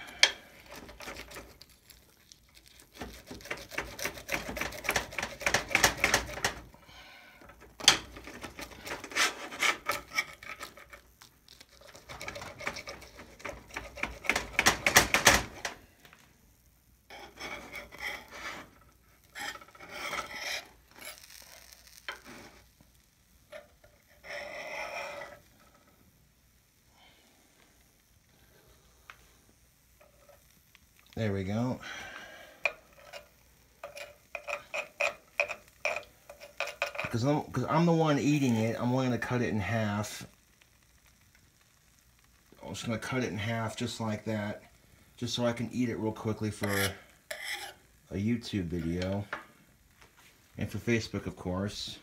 There we go. Because I'm the one eating it, I'm only going to cut it in half. I'm just going to cut it in half just like that, just so I can eat it real quickly for a YouTube video. And for Facebook, of course.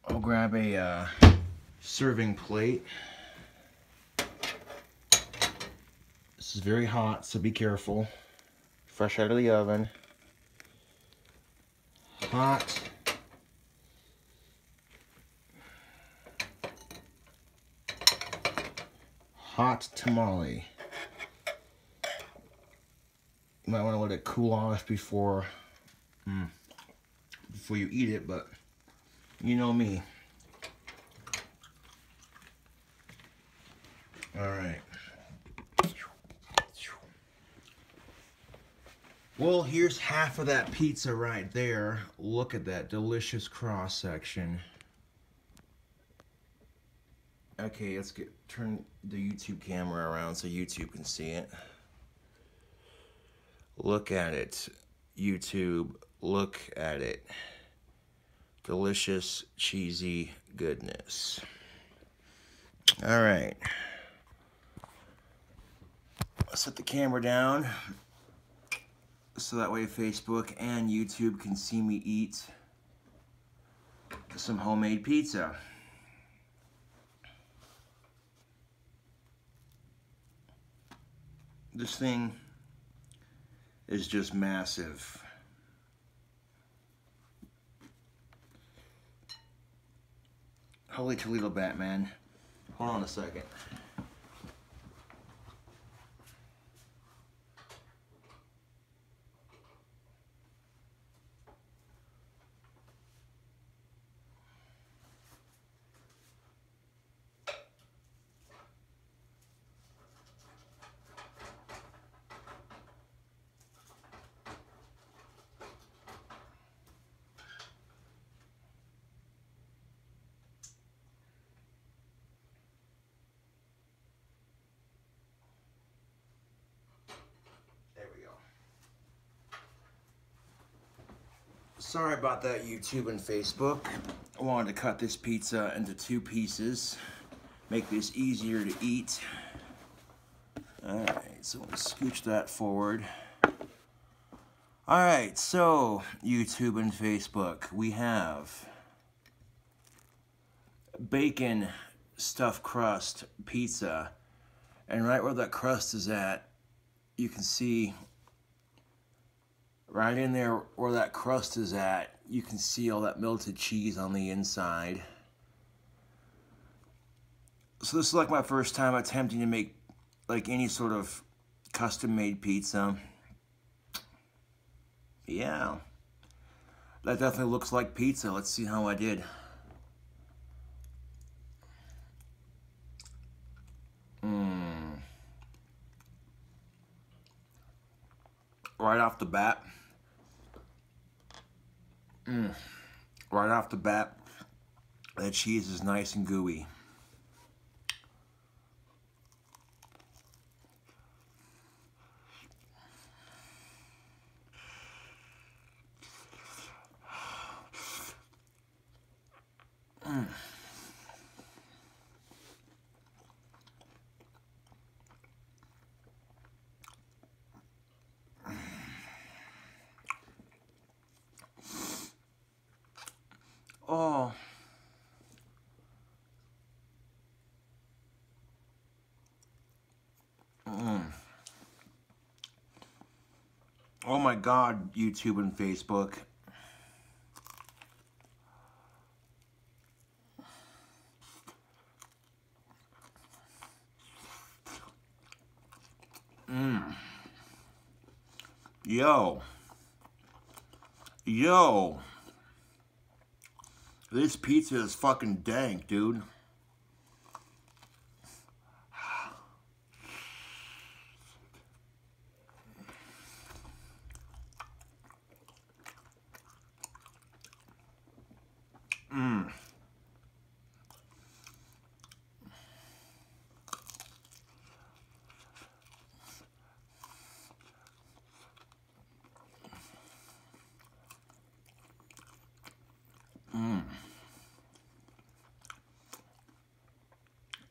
I'll grab a serving plate. This is very hot, so be careful. Fresh out of the oven. Hot. Hot tamale. You might want to let it cool off before you eat it, but you know me. All right. Well, here's half of that pizza right there. Look at that delicious cross section. Okay, let's turn the YouTube camera around so YouTube can see it. Look at it, YouTube. Look at it. Delicious, cheesy goodness. All right. Let's set the camera down so that way Facebook and YouTube can see me eat some homemade pizza. This thing is just massive. Holy Toledo Batman. Hold on a second. Sorry about that, YouTube and Facebook. I wanted to cut this pizza into 2 pieces, make this easier to eat. Alright, so we'll scooch that forward. Alright, so YouTube and Facebook, we have bacon stuffed crust pizza, and right where that crust is at, you can see right in there where that crust is at, you can see all that melted cheese on the inside. So this is like my first time attempting to make like any sort of custom made pizza. Yeah, that definitely looks like pizza. Let's see how I did. Right off the bat. Right off the bat, that cheese is nice and gooey. Oh. Oh my God, YouTube and Facebook. Yo. Yo. This pizza is fucking dank, dude.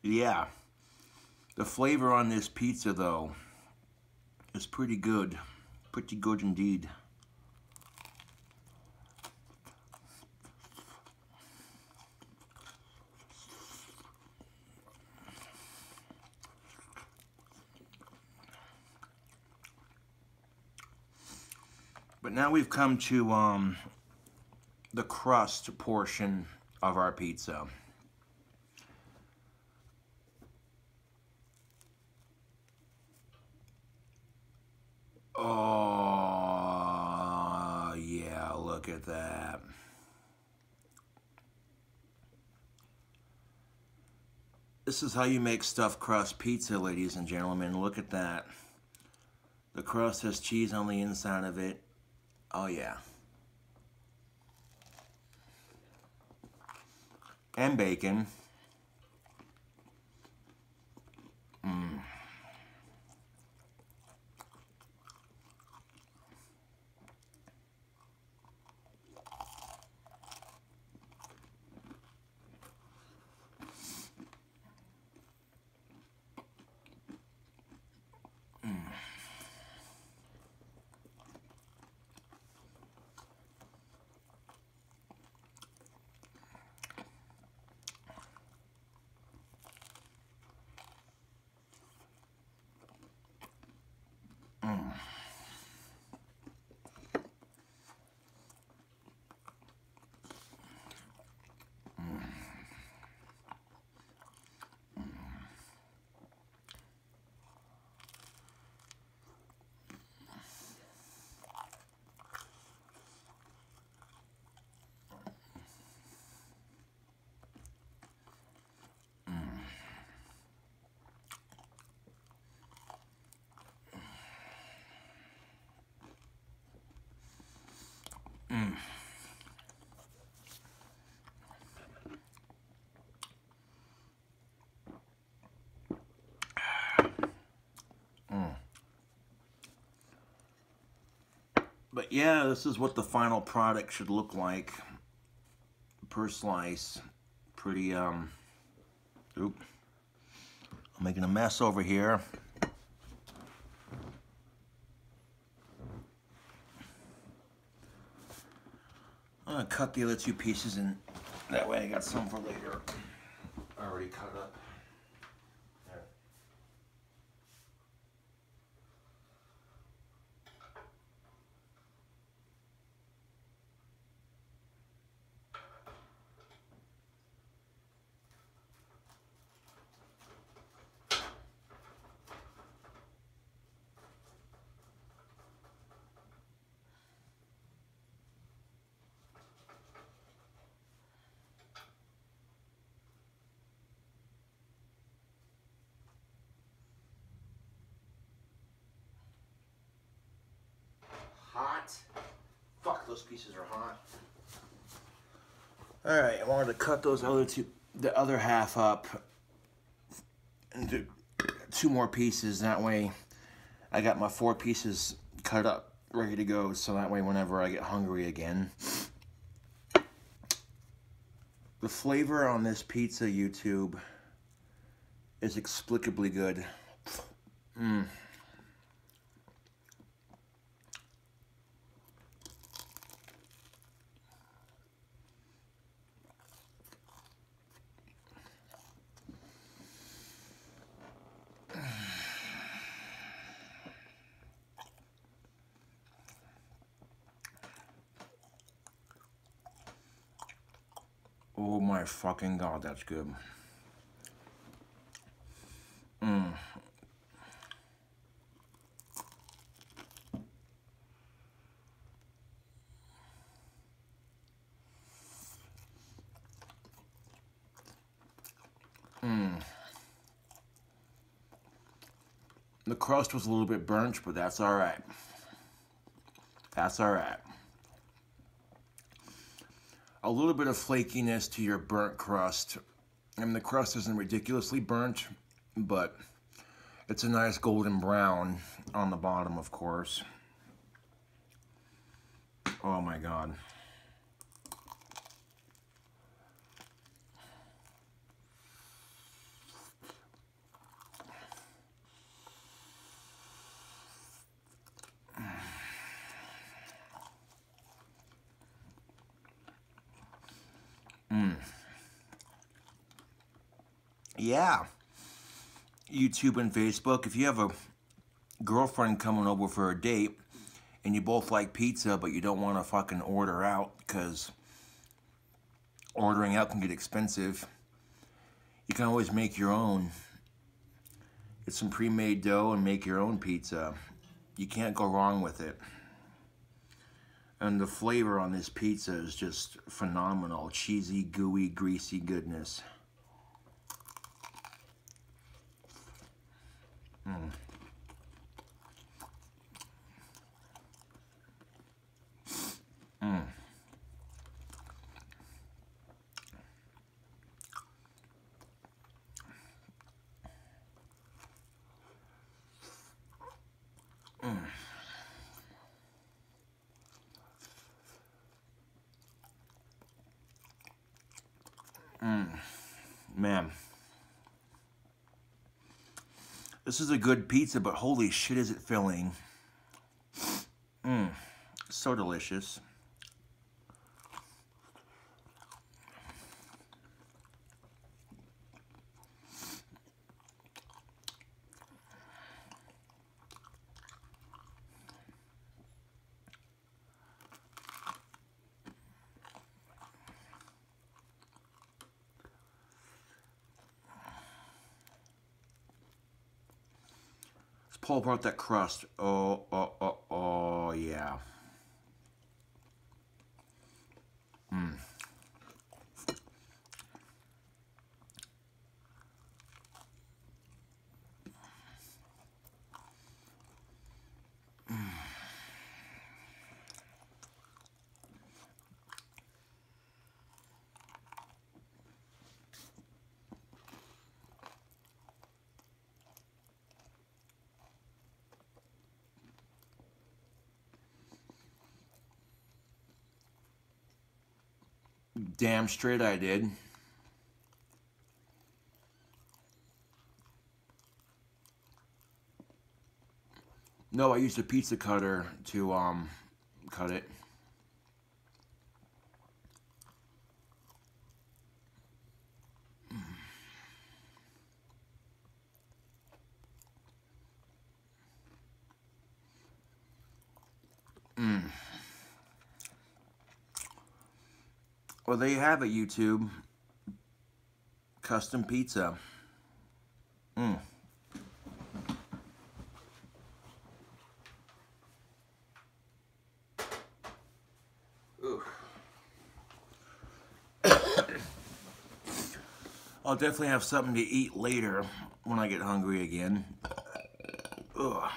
Yeah. The flavor on this pizza, though, is pretty good. Pretty good indeed. But now we've come to the crust portion of our pizza. Oh, yeah, look at that. This is how you make stuffed crust pizza, ladies and gentlemen. Look at that. The crust has cheese on the inside of it. Oh, yeah. And bacon. But yeah, this is what the final product should look like per slice. Pretty, oop. I'm making a mess over here. gonna cut the other two pieces, and that way I got some for later. Already cut up. There. Hot. Fuck, those pieces are hot. Alright, I wanted to cut those the other half up into 2 more pieces. That way I got my 4 pieces cut up, ready to go, so that way whenever I get hungry again. The flavor on this pizza, YouTube, is inexplicably good. Oh my fucking God, that's good. The crust was a little bit burnt, but that's all right. That's all right. A little bit of flakiness to your burnt crust. I mean, the crust isn't ridiculously burnt, but it's a nice golden brown on the bottom, of course. Oh my God. Yeah. YouTube and Facebook, if you have a girlfriend coming over for a date and you both like pizza but you don't want to fucking order out because ordering out can get expensive, you can always make your own. Get some pre-made dough and make your own pizza. You can't go wrong with it. And the flavor on this pizza is just phenomenal. Cheesy, gooey, greasy goodness. Man. This is a good pizza, but holy shit is it filling. So delicious. Let's pull apart that crust. Oh, yeah. Damn straight I did. No, I used a pizza cutter to cut it. Well, there you have it, YouTube. Custom pizza. Ooh. I'll definitely have something to eat later when I get hungry again. Ugh.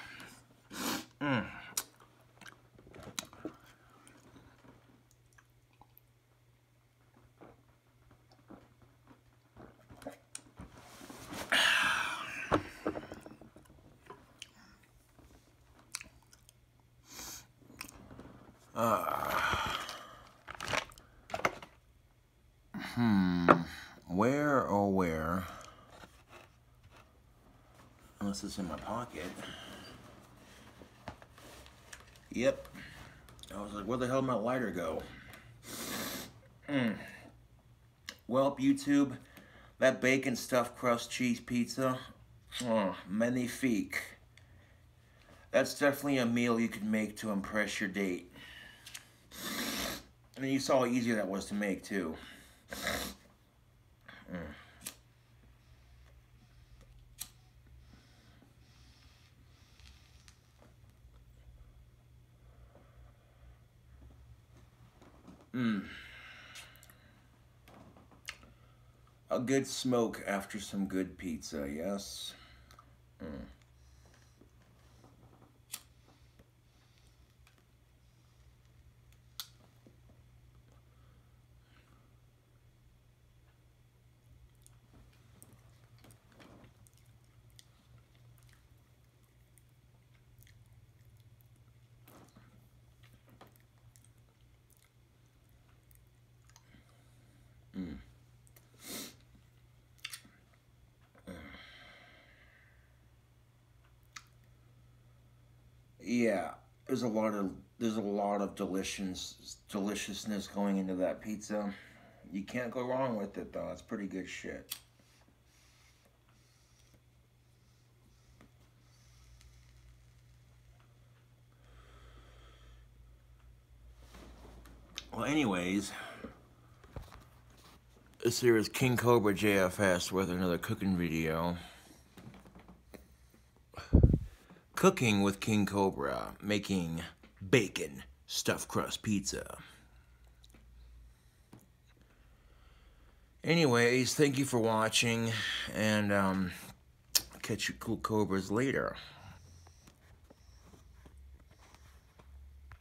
Where, oh where? Unless it's in my pocket. Yep. I was like, where the hell did my lighter go? Well, YouTube, that bacon stuffed crust cheese pizza, magnifique. That's definitely a meal you could make to impress your date. And you saw how easy that was to make, too. A good smoke after some good pizza, yes? Yeah, there's a lot of deliciousness going into that pizza. You can't go wrong with it though. It's pretty good shit. Well, anyways, this here is King Cobra JFS with another cooking video. Cooking with King Cobra, making bacon stuffed crust pizza. Anyways, thank you for watching, and catch you cool cobras later.